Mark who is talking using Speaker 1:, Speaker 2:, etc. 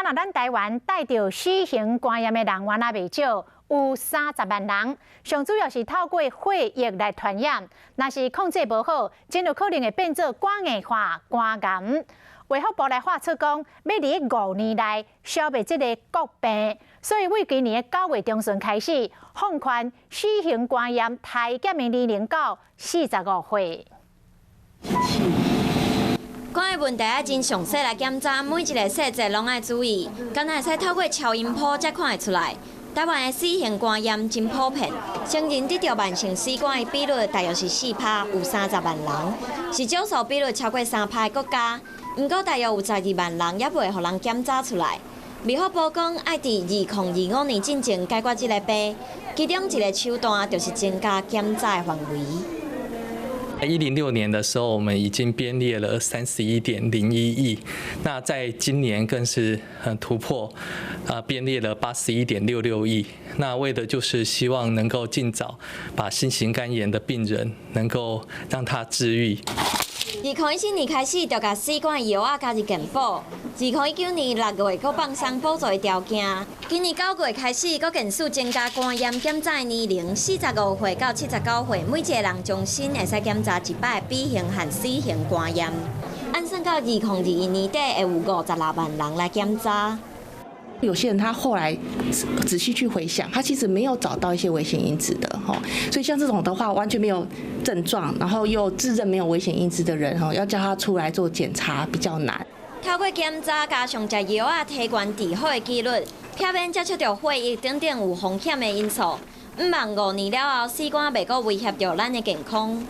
Speaker 1: 若咱台湾带着4型肝炎的人员也未少，有30万人。上主要是透过血液来传染，若是控制无好，真有可能会变做肝硬化、肝癌。卫福部来发出讲，要伫5年内消灭这个国病，所以为今年的9月中旬开始，放宽4型肝炎体检的年龄到45岁。
Speaker 2: 肝的问题要真详细来检查，每一个细节拢要注意。敢若会使透过超音波才看会出来。台湾的4型肝炎真普遍，成人得到慢性死肝的比率大约是4%，有30万人，是少数比率超过3%的国家。不过大约有12万人也未互人检查出来。卫福部讲，要伫2025年进前解决这个病，其中一个手段就是增加检查的范围。
Speaker 3: 106年的时候，我们已经编列了31.01亿，那在今年更是突破，编列了81.66亿。那为的就是希望能够尽早把新型肝炎的病人能够让他治愈。
Speaker 2: 2014年开始，就甲死肝的药啊加入健保。2019年6月，佫放松补助的条件。今年9月开始，佫件数增加肝炎检查的年龄，45岁到79岁，每一个人终身会使检查1摆 B 型和 C 型肝炎。按算到2021年底，会有56万人来检查。
Speaker 4: 有些人他后来仔细去回想，他其实没有找到一些危险因子的哈，所以像这种的话，完全没有症状，然后又自认没有危险因子的人哈，要叫他出来做检查比较难。
Speaker 2: 透过检查加上食药啊，提悬治好的几率，避免接触到血液等等有风险的因素。唔望5年了后，死肝袂阁威胁到咱的健康。